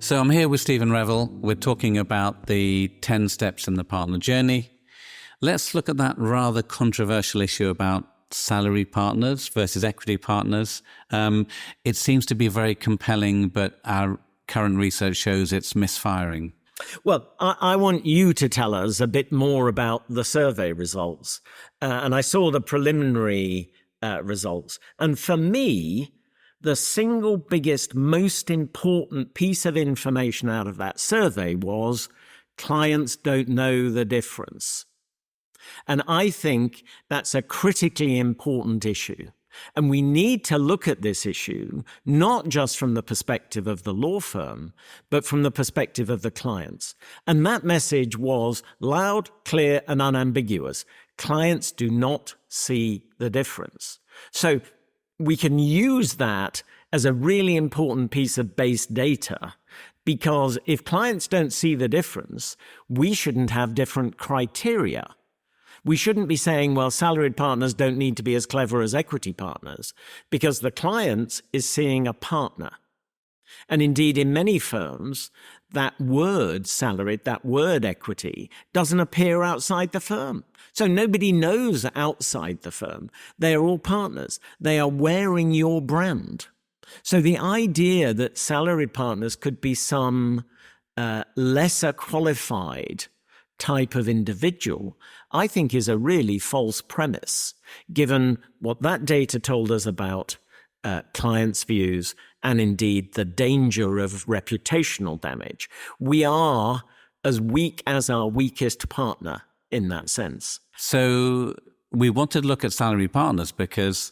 So I'm here with Stephen Revell. We're talking about the 10 steps in the partner journey. Let's look at that rather controversial issue about salaried partners versus equity partners. It seems to be very compelling, but our current research shows it's misfiring. Well, I want you to tell us a bit more about the survey results. And I saw the preliminary results. And for me, the single biggest, most important piece of information out of that survey was clients don't know the difference. And I think that's a critically important issue. And we need to look at this issue, not just from the perspective of the law firm, but from the perspective of the clients. And that message was loud, clear, and unambiguous. Clients do not see the difference. So we can use that as a really important piece of base data, because if clients don't see the difference, we shouldn't have different criteria. We shouldn't be saying, well, salaried partners don't need to be as clever as equity partners, because the client is seeing a partner. And indeed, in many firms, that word salaried, that word equity, doesn't appear outside the firm. So nobody knows outside the firm. They are all partners. They are wearing your brand. So the idea that salaried partners could be some lesser qualified type of individual, I think is a really false premise, given what that data told us about clients' views and indeed the danger of reputational damage. We are as weak as our weakest partner in that sense. So we want to look at salaried partners because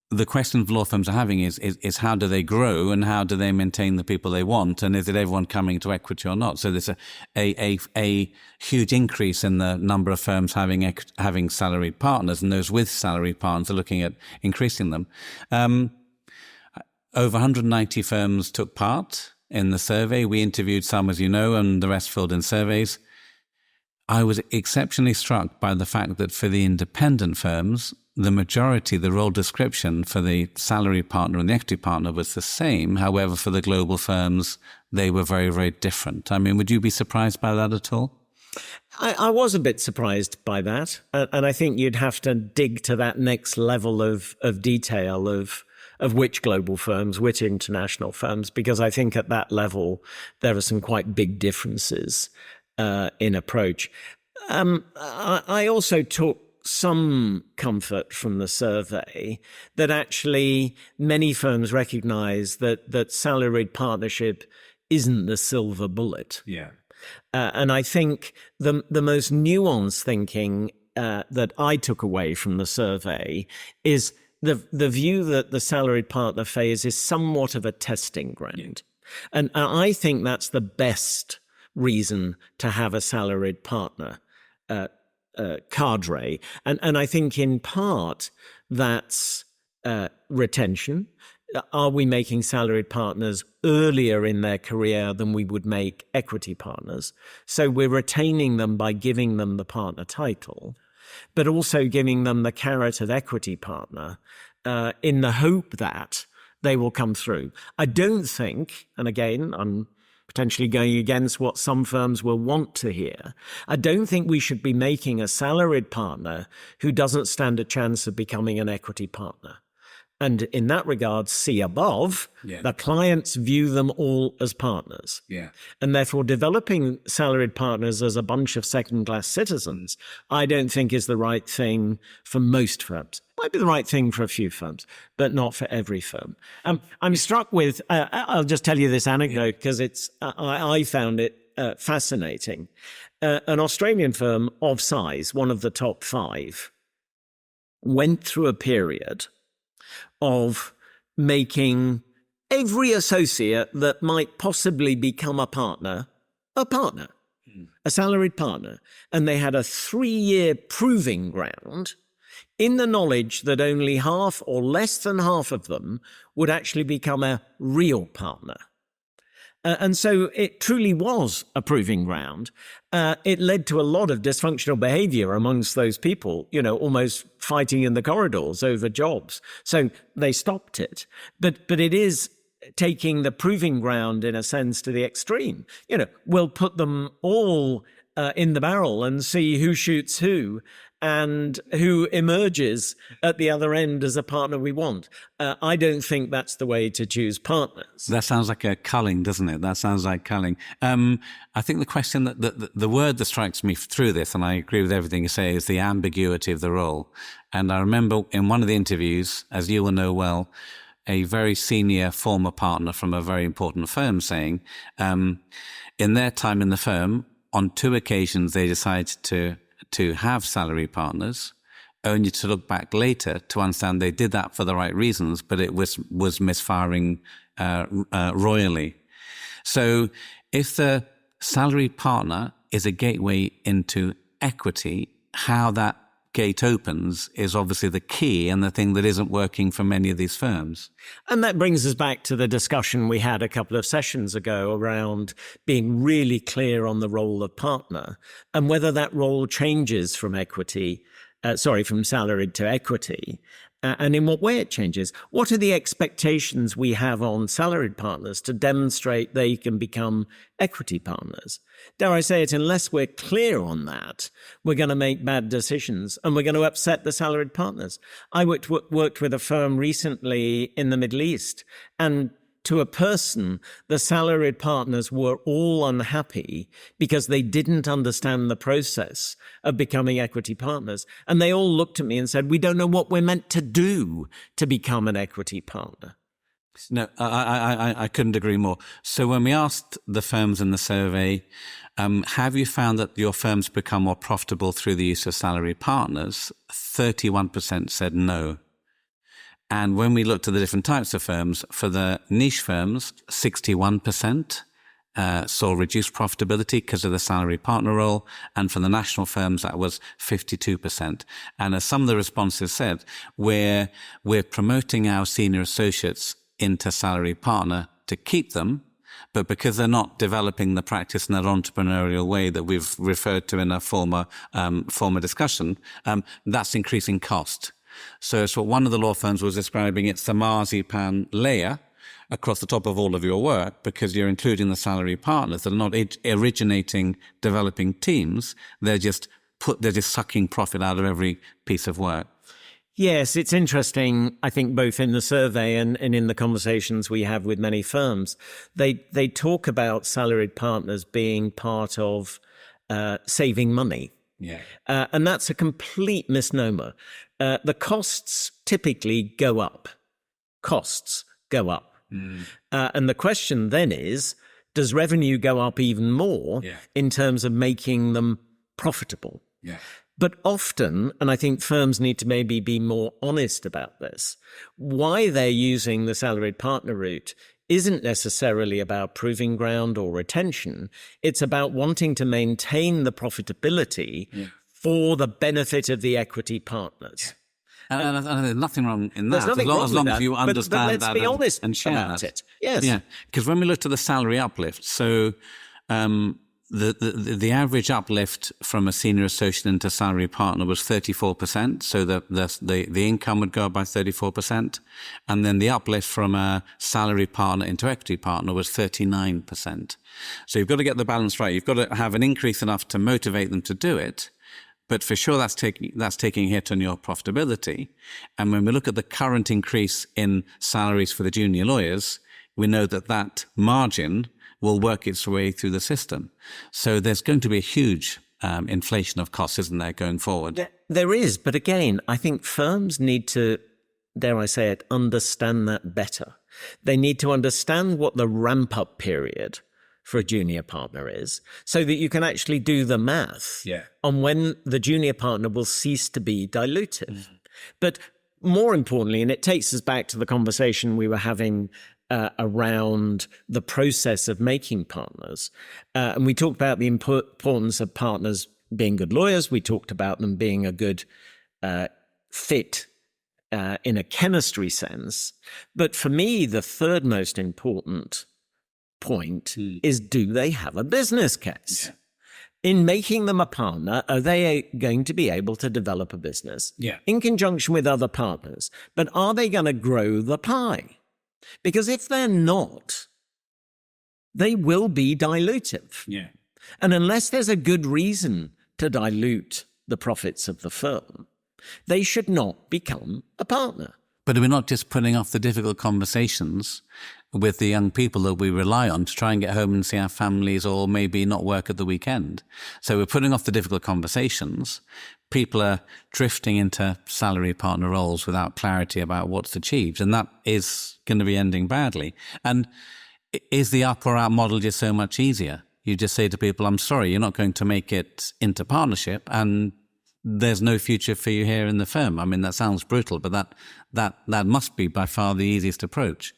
the question law firms are having is how do they grow and how do they maintain the people they want, and is it everyone coming to equity or not? So there's a huge increase in the number of firms having salaried partners, and those with salaried partners are looking at increasing them. Over 190 firms took part in the survey. We interviewed some, as you know, and the rest filled in surveys. I was exceptionally struck by the fact that for the independent firms, the majority, the role description for the salaried partner and the equity partner was the same. However, for the global firms, they were very, very different. I mean, would you be surprised by that at all? I was a bit surprised by that. And I think you'd have to dig to that next level of detail of which global firms, which international firms, because I think at that level, there are some quite big differences in approach. I also took some comfort from the survey that actually many firms recognize that salaried partnership isn't the silver bullet. Yeah. And I think the most nuanced thinking that I took away from the survey is the view that the salaried partner phase is somewhat of a testing ground. And I think that's the best reason to have a salaried partner cadre. And I think in part that's retention. Are we making salaried partners earlier in their career than we would make equity partners? So we're retaining them by giving them the partner title, but also giving them the carrot of equity partner in the hope that they will come through. I don't think, and again, I'm potentially going against what some firms will want to hear, I don't think we should be making a salaried partner who doesn't stand a chance of becoming an equity partner. And in that regard, see above, the clients view them all as partners. Yeah. And therefore, developing salaried partners as a bunch of second-class citizens, I don't think is the right thing for most firms. Might be the right thing for a few firms, but not for every firm. I'm struck with, I'll just tell you this anecdote because I found it fascinating. An Australian firm of size, one of the top 5, went through a period of making every associate that might possibly become a partner, a salaried partner. And they had a 3-year proving ground in the knowledge that only half or less than half of them would actually become a real partner. And so it truly was a proving ground. It led to a lot of dysfunctional behavior amongst those people, almost fighting in the corridors over jobs. So they stopped it. But it is taking the proving ground, in a sense, to the extreme. We'll put them all in the barrel and see who shoots who and who emerges at the other end as a partner we want. I don't think that's the way to choose partners. That sounds like a culling, doesn't it? That sounds like culling. I think the question that the word that strikes me through this, and I agree with everything you say, is the ambiguity of the role. And I remember in one of the interviews, as you will know well, a very senior former partner from a very important firm saying, in their time in the firm, on 2 occasions they decided to have salaried partners, only to look back later to understand they did that for the right reasons, but it was misfiring royally. So if the salaried partner is a gateway into equity, how that gate opens is obviously the key and the thing that isn't working for many of these firms. And that brings us back to the discussion we had a couple of sessions ago around being really clear on the role of partner and whether that role changes from from salaried to equity. And in what way it changes. What are the expectations we have on salaried partners to demonstrate they can become equity partners? Dare I say it, unless we're clear on that, we're going to make bad decisions and we're going to upset the salaried partners. I worked with a firm recently in the Middle East, and to a person, the salaried partners were all unhappy because they didn't understand the process of becoming equity partners. And they all looked at me and said, we don't know what we're meant to do to become an equity partner. No, I couldn't agree more. So when we asked the firms in the survey, have you found that your firms become more profitable through the use of salaried partners? 31% said no. And when we looked at the different types of firms, for the niche firms, 61% saw reduced profitability because of the salaried partner role. And for the national firms, that was 52%. And as some of the responses said, we're promoting our senior associates into salaried partner to keep them, but because they're not developing the practice in that entrepreneurial way that we've referred to in a former discussion, that's increasing cost. So it's what one of the law firms was describing. It's the marzipan layer across the top of all of your work because you're including the salaried partners that are not originating, developing teams. They're just sucking profit out of every piece of work. Yes, it's interesting, I think, both in the survey and in the conversations we have with many firms. They talk about salaried partners being part of saving money. Yeah. And that's a complete misnomer. The costs typically go up. Costs go up. And the question then is, does revenue go up even more in terms of making them profitable? Yeah. But often, and I think firms need to maybe be more honest about this, why they're using the salaried partner route isn't necessarily about proving ground or retention. It's about wanting to maintain the profitability for the benefit of the equity partners. And there's nothing wrong in that, as long as you understand but let's be honest and share about that. it. Yes. Yeah, because when we looked at the salary uplift, so the average uplift from a senior associate into salary partner was 34%. So the income would go up by 34%. And then the uplift from a salary partner into equity partner was 39%. So you've got to get the balance right. You've got to have an increase enough to motivate them to do it. But for sure, that's taking a hit on your profitability. And when we look at the current increase in salaries for the junior lawyers, we know that margin will work its way through the system. So there's going to be a huge inflation of costs, isn't there, going forward? There is. But again, I think firms need to, dare I say it, understand that better. They need to understand what the ramp-up period for a junior partner is, so that you can actually do the math on when the junior partner will cease to be dilutive. But more importantly, and it takes us back to the conversation we were having around the process of making partners. And we talked about the importance of partners being good lawyers. We talked about them being a good fit in a chemistry sense. But for me, the third most important point is, do they have a business case? Yeah. In making them a partner, are they going to be able to develop a business in conjunction with other partners? But are they going to grow the pie? Because if they're not, they will be dilutive. Yeah. And unless there's a good reason to dilute the profits of the firm, they should not become a partner. But we're not just putting off the difficult conversations with the young people that we rely on to try and get home and see our families, or maybe not work at the weekend. So we're putting off the difficult conversations. People are drifting into salary partner roles without clarity about what's achieved. And that is going to be ending badly. And is the up or out model just so much easier? You just say to people, I'm sorry, you're not going to make it into partnership, and there's no future for you here in the firm. I mean, that sounds brutal, but that must be by far the easiest approach.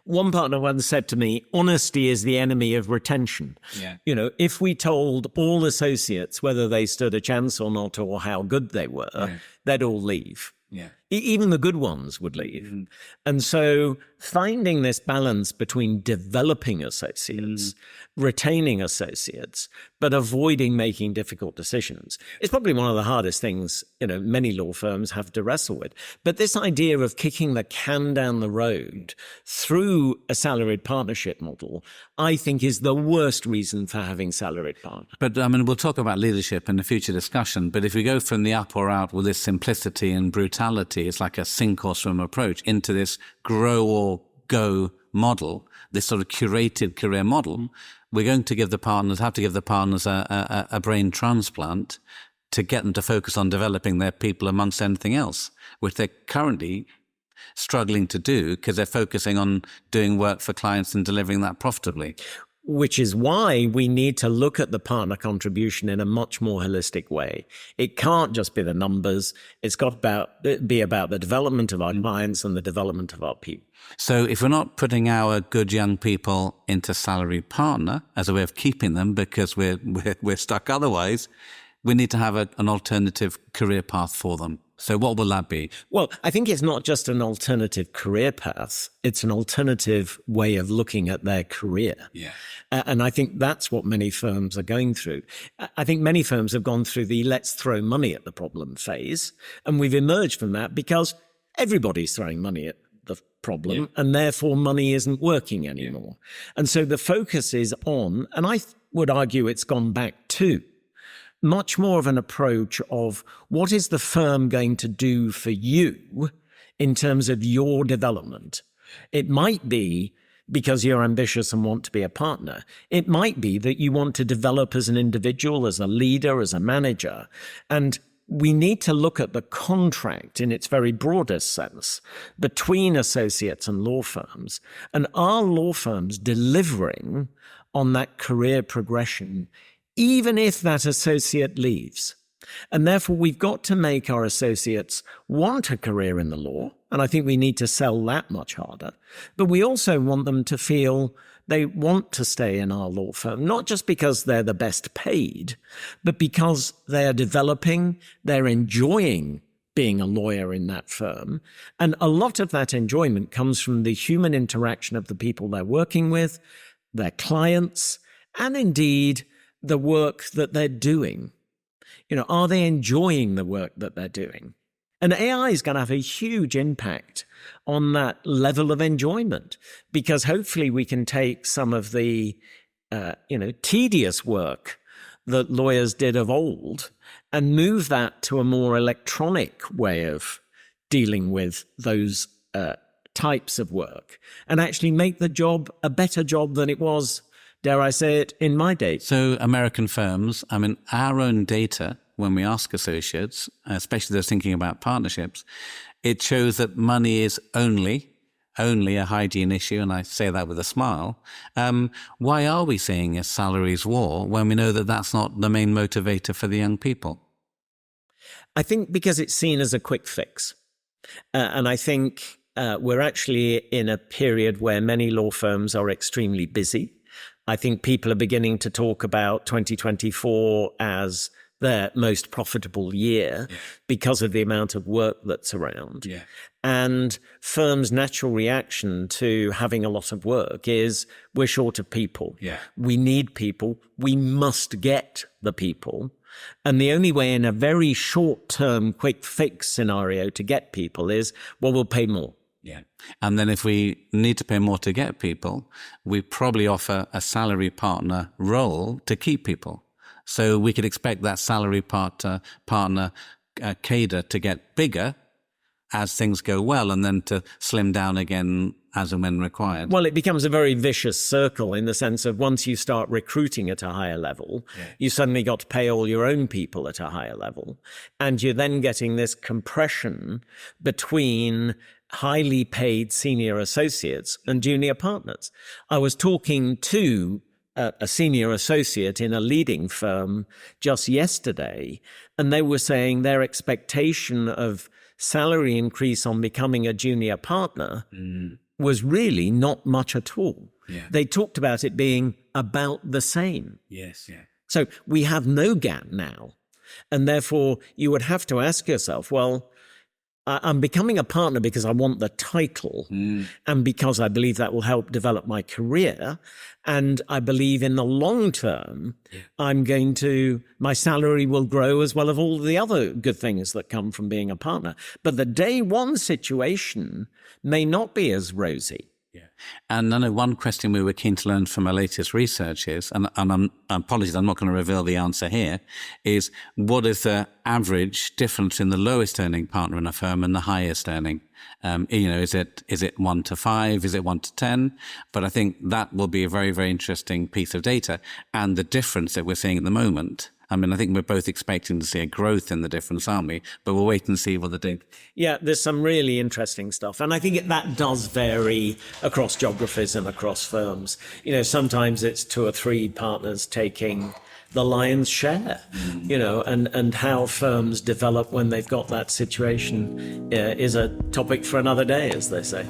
One partner once said to me, honesty is the enemy of retention. Yeah. You know, if we told all associates whether they stood a chance or not, or how good they were, they'd all leave. Yeah. Even the good ones would leave. And so finding this balance between developing associates, retaining associates, but avoiding making difficult decisions is probably one of the hardest things, you know, many law firms have to wrestle with. But this idea of kicking the can down the road through a salaried partnership model, I think is the worst reason for having salaried partners. But I mean, we'll talk about leadership in a future discussion, but if we go from the up or out with this simplicity and brutality, it's like a sink or swim approach, into this grow or go model, this sort of curated career model, we're going to have to give the partners a brain transplant to get them to focus on developing their people amongst anything else, which they're currently struggling to do because they're focusing on doing work for clients and delivering that profitably. Which is why we need to look at the partner contribution in a much more holistic way. It can't just be the numbers. It's got to be about the development of our clients and the development of our people. So if we're not putting our good young people into salaried partner as a way of keeping them because we're stuck otherwise, we need to have an alternative career path for them. So what will that be? Well, I think it's not just an alternative career path. It's an alternative way of looking at their career. Yeah. And I think that's what many firms are going through. I think many firms have gone through the let's throw money at the problem phase. And we've emerged from that because everybody's throwing money at the problem, and therefore money isn't working anymore. And so the focus is on, and I would argue it's gone back to, much more of an approach of what is the firm going to do for you in terms of your development. It might be because you're ambitious and want to be a partner. It might be that you want to develop as an individual, as a leader, as a manager. And we need to look at the contract in its very broadest sense between associates and law firms. And are law firms delivering on that career progression, even if that associate leaves? And therefore, we've got to make our associates want a career in the law. And I think we need to sell that much harder. But we also want them to feel they want to stay in our law firm, not just because they're the best paid, but because they are developing, they're enjoying being a lawyer in that firm. And a lot of that enjoyment comes from the human interaction of the people they're working with, their clients, and indeed the work that they're doing. You know, are they enjoying the work that they're doing? And AI is going to have a huge impact on that level of enjoyment, because hopefully we can take some of the, tedious work that lawyers did of old and move that to a more electronic way of dealing with those types of work and actually make the job a better job than it was, dare I say it, in my day. So American firms, I mean, our own data, when we ask associates, especially those thinking about partnerships, it shows that money is only a hygiene issue, and I say that with a smile. Why are we seeing a salaries war when we know that that's not the main motivator for the young people? I think because it's seen as a quick fix. And I think we're actually in a period where many law firms are extremely busy. I think people are beginning to talk about 2024 as their most profitable year because of the amount of work that's around. Yeah. And firms' natural reaction to having a lot of work is we're short of people. Yeah. We need people. We must get the people. And the only way in a very short-term, quick fix scenario to get people is, well, we'll pay more. Yeah. And then if we need to pay more to get people, we probably offer a salary partner role to keep people. So we could expect that salary partner cadre to get bigger as things go well, and then to slim down again as and when required. Well, it becomes a very vicious circle in the sense of once you start recruiting at a higher level, you suddenly got to pay all your own people at a higher level. And you're then getting this compression between highly paid senior associates and junior partners. I was talking to a senior associate in a leading firm just yesterday, and they were saying their expectation of salary increase on becoming a junior partner was really not much at all. Yeah. They talked about it being about the same. Yes, yeah. So we have no gap now. And therefore, you would have to ask yourself, well, I'm becoming a partner because I want the title and because I believe that will help develop my career. And I believe in the long term, my salary will grow as well as all the other good things that come from being a partner. But the day one situation may not be as rosy. Yeah. And I know one question we were keen to learn from our latest research is, and apologies, I'm not going to reveal the answer here, is what is the average difference in the lowest earning partner in a firm and the highest earning? Is it 1 to 5? Is it 1 to 10? But I think that will be a very, very interesting piece of data. And the difference that we're seeing at the moment, I mean, I think we're both expecting to see a growth in the difference, aren't we? But we'll wait and see what they do. Yeah, there's some really interesting stuff. And I think that does vary across geographies and across firms. Sometimes it's 2 or 3 partners taking the lion's share, and how firms develop when they've got that situation is a topic for another day, as they say.